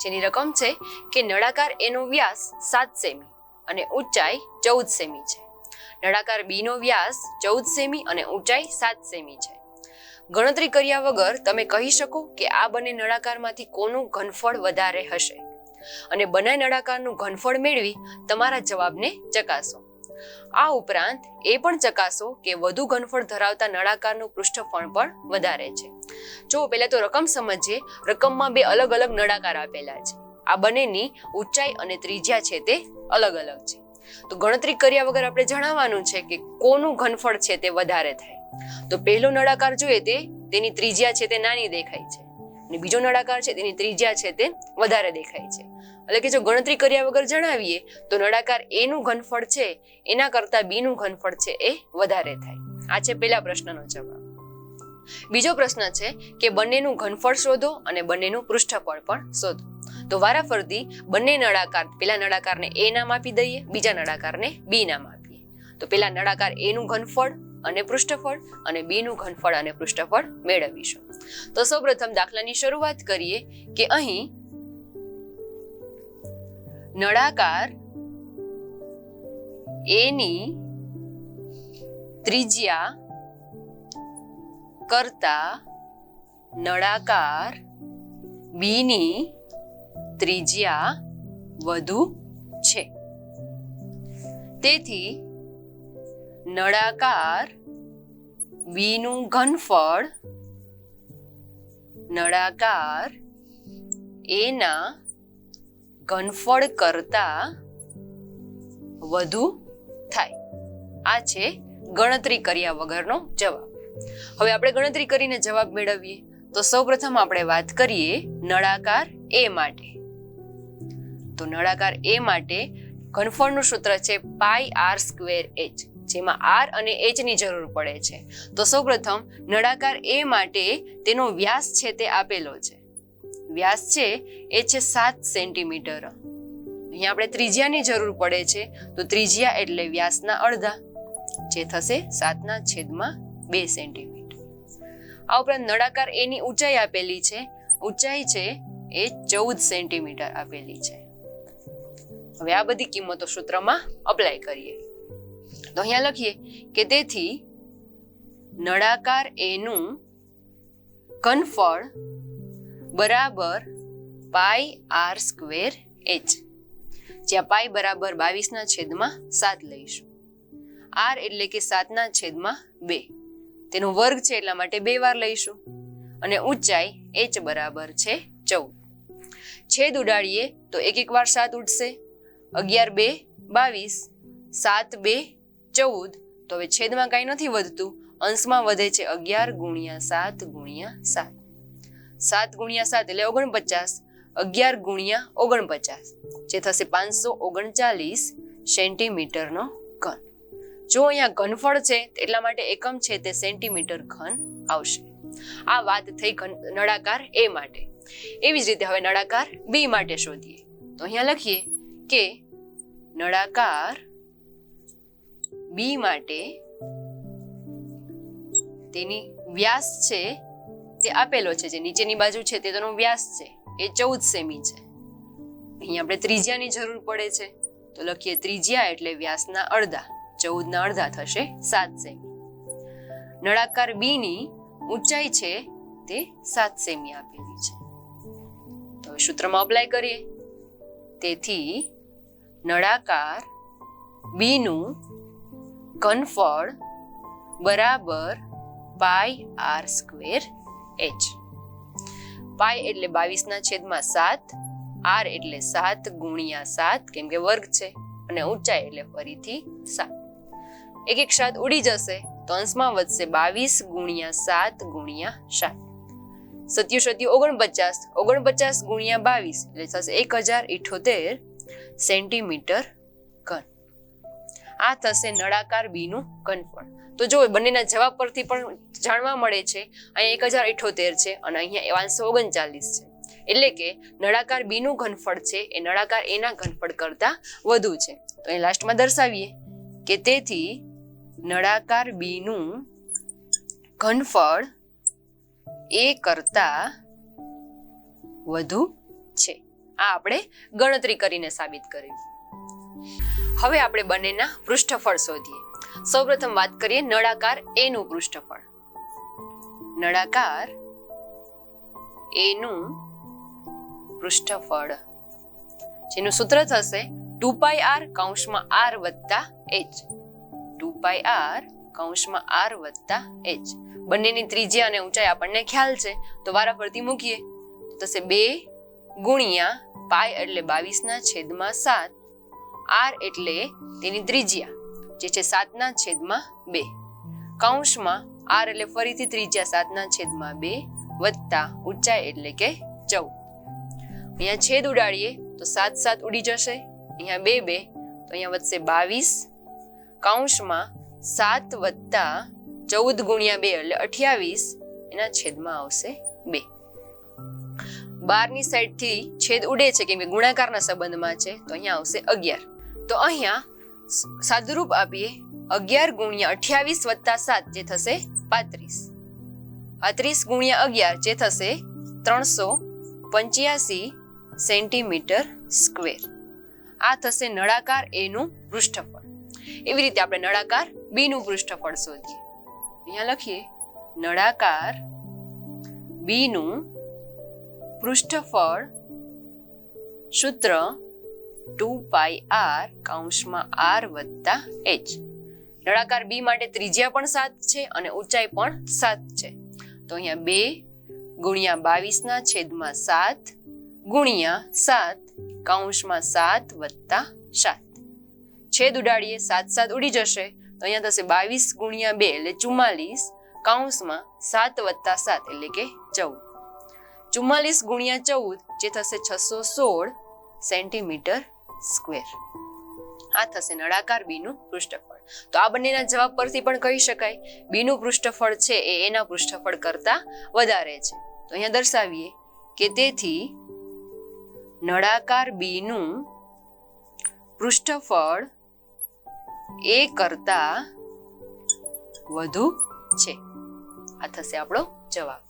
જેની રકમ છે કે નળાકાર એનો વ્યાસ 7 સેમી અને ઊંચાઈ 14 સેમી છે. નળાકાર બી નો વ્યાસ 14 સેમી અને ઊંચાઈ 7 સેમી છે. ગણતરી કર્યા વગર તમે કહી શકો કે આ બંને નળાકારમાંથી કોનું ઘનફળ વધારે હશે અને બંને નળાકારનું ઘનફળ મેળવી તમારા જવાબને ચકાસો. આ ઉપરાંત એ પણ ચકાસો કે વધુ ઘનફળ ધરાવતા નળાકારનું પૃષ્ઠફળ પણ વધારે છે. જો પહેલા તો રકમ સમજીએ. રકમમાં બે અલગ અલગ નળાકાર આપેલા છે. આ બંનેની ઊંચાઈ અને ત્રિજ્યા છે તે અલગ અલગ છે. તો ગણતરી કર્યા વગર આપણે જણાવવાનું છે કે કોનું ઘનફળ છે તે વધારે થાય. તો પહેલો નળાકાર જોઈએ તેની ત્રિજ્યા છે તે નાની દેખાય છે અને બીજો નળાકાર છે તેની ત્રિજ્યા છે તે વધારે દેખાય છે. એટલે કે જો ગણતરી કર્યા વગર જણાવીએ તો નળાકાર એ નું ઘનફળ છે એના કરતા બી નું ઘનફળ છે એ વધારે થાય. આ છે પહેલા પ્રશ્નનો જવાબ. બીજો પ્રશ્ન છે કે બંનેનું ઘનફળ શોધો અને બંનેનું પૃષ્ઠફળ પણ શોધો. તો વારાફરતી બંને નળાકાર, પેલા નળાકારને એ નામ આપી દઈએ, બીજા નળાકારને બી નામ આપીએ. તો પેલા નળાકાર એ નું ઘનફળ અને પૃષ્ઠફળ અને બી નું ઘનફળ અને પૃષ્ઠફળ મેળવીશું. તો સૌપ્રથમ દાખલાની શરૂઆત કરીએ કે અહીં નળાકાર એની ત્રિજ્યા કરતા નળાકાર બી ની ત્રિજ્યા વધુ છે. તેથી નળાકાર બી નું ઘનફળ નળાકાર એના ઘનફળ કરતા વધુ થાય. આ છે ગણતરી કર્યા વગરનો જવાબ. હવે આપણે ગણતરી કરીને જવાબ મેળવીએ. તો સૌપ્રથમ આપણે વાત કરીએ નળાકાર એ માટે. તો નળાકાર એ માટે ઘનફળનું સૂત્ર છે πr²h, જેમાં r અને h ની જરૂર પડે છે. તો સૌપ્રથમ નળાકાર એ માટે તેનો વ્યાસ છે તે આપેલો છે. વ્યાસ છે એ છે 7 સેન્ટીમીટર. અહીંયા આપણે ત્રિજ્યાની જરૂર પડે છે. તો ત્રિજ્યા એટલે વ્યાસના અડધા, જે થશે 7/2 સેન્ટીમીટર. આ ઉપરાંત નળાકાર એની ઊંચાઈ આપેલી છે. ઊંચાઈ છે એ 14 સેન્ટીમીટર આપેલી છે. હવે આ બધી કિંમતો સૂત્રમાં અપ્લાય કરીએ. તો અહીંયા લખીએ કે તેથી નળાકાર એનું ઘનફળ બરાબર πr²h, જ્યાં પાઈ બરાબર 22/7 લઈશું. r એટલે કે 7/2, તેનો વર્ગ છે એટલા માટે 2 વાર લઈશું. અને ઊંચાઈ h બરાબર છે 14. છેદ ઉડાડીએ તો એક વાર 7 ઉડશે. 11 2 22, 7 2 14. તો હવે છેદમાં કઈ નથી વધતું, અંશમાં વધે છે 11 × 7 × 7. 7 × 7 એટલે 49, 11 × 49, જે થશે 539 સેન્ટીમીટરનો ઘન. જો અહીંયા ઘનફળ છે એટલા માટે એકમ છે તે સેન્ટીમીટર ઘન આવશે. આ વાત થઈ નળાકાર એ માટે. એવી જ રીતે હવે નળાકાર બી માટે શોધીએ. તો અહીંયા લખીએ કે નળાકાર બી માટે તેની વ્યાસ છે તે આપેલો છે. જે નીચેની બાજુ છે તે તેનો વ્યાસ છે એ 14 સેમી છે. અહીં આપણે ત્રિજ્યાની જરૂર પડે છે. તો લખીએ ત્રિજ્યા એટલે વ્યાસના અડધા, 14 ના અડધા થશે 7 સેમી. નળાકાર બી ની ઊંચાઈ છે તે 7 સેમી આપેલી છે. તો સૂત્રમાં અપ્લાય કરીએ. તેથી નળાકાર બી નું ઘનફળ બરાબર πr²h. પાઈ એટલે 22/7, r એટલે 7 × 7 કેમ કે વર્ગ છે, અને ઊંચાઈ એટલે ફરીથી 7. એક 7 ઉડી જશે તો અંશમાં વધશે 22 × 7 × 7. 7 7 49, 49 × 22 એટલે થશે 1078 સેન્ટીમીટર ઘન. આ થશે નળાકાર બી નું ઘનફળ. તો જો બંનેના જવાબ પરથી પણ જાણવા મળે છે અહીંયા 1078 છે અને અહીંયા 539 છે. એટલે કે નળાકાર બી નું ઘનફળ છે એ નળાકાર એ ના ઘનફળ કરતા વધુ છે. તો અહીં લાસ્ટમાં દર્શાવીએ કે તેથી નળાકાર બી નું ઘનફળ એ કરતા વધુ છે. આ આપણે ગણતરી કરીને સાબિત કર્યું. હવે આપણે બંનેના પૃષ્ઠફળ શોધીએ. સૌપ્રથમ વાત કરીએ નળાકાર A નું પૃષ્ઠફળ. નળાકાર A નું પૃષ્ઠફળ જેનું સૂત્ર થશે 2πr કૌંસમાં r વત્તા h. 2πr કૌંસમાં r વત્તા h. બંનેની ત્રિજ્યા અને ઊંચાઈ આપણને ખ્યાલ છે તો વારાફરતી મૂકીએ તો થશે 2 ગુણ્યા પાઈ એટલે 22/7, r એટલે તેની ત્રિજ્યા જે છે 7/2, કૌંસમાં r એટલે ફરીથી ત્રિજ્યા 7/2 વત્તા ઊંચાઈ એટલે કે 14. અહીંયા છેદ ઉડાડીએ તો 7 7 ઉડી જશે, અહીંયા 2 2 તો અહીંયા વધશે 22, કૌંસમાં 7 વત્તા 14 ગુણ્યા 2 એટલે 28, એના છેદમાં આવશે 2. બારની સાઈડથી છેદ ઉડે છે કેમ કે ગુણાકારના સંબંધમાં છે તો અહીંયા આવશે 11. તો અહીંયા સાદુરૂપ આપીએ 11 ગુણ્યા 28 વત્તા 7 જે થશે 35. 35 ગુણ્યા 11 જે થશે 385 સેન્ટીમીટર સ્ક્વેર. આ થશે નળાકાર A નું પૃષ્ઠફળ. એવી રીતે આપણે નળાકાર B નું પૃષ્ઠફળ શોધીએ. અહીંયા લખીએ નળાકાર B નું પૃષ્ઠફળ સૂત્ર 2πr કૌંસમાં r વત્તા h. નળાકાર B માટે ત્રિજ્યા પણ 7 છે અને ઊંચાઈ પણ 7 છે તો અહીંયા 2 ગુણ્યા 22/7 ગુણ્યા 7 કૌંસમાં 7 વત્તા 7. છેદ ઉડાડીએ 7 7 ઉડી જશે તો અહીંયા થશે 22 ગુણ્યા 2 એટલે 44, કૌંસમાં 7 વત્તા 7 એટલે કે 14. 44 ગુણ્યા 14 જે થશે 616 સેન્ટીમીટર સ્ક્વેર. આ થશે નળાકાર B નું પૃષ્ઠફળ. તો આ બંનેના જવાબ પરથી પણ કહી શકાય B નું પૃષ્ઠફળ છે એ A ના પૃષ્ઠફળ કરતા વધારે છે. તો અહીંયા દર્શાવીએ કે તેથી નળાકાર B નું પૃષ્ઠફળ A કરતા વધુ છે. આ થશે આપણો જવાબ.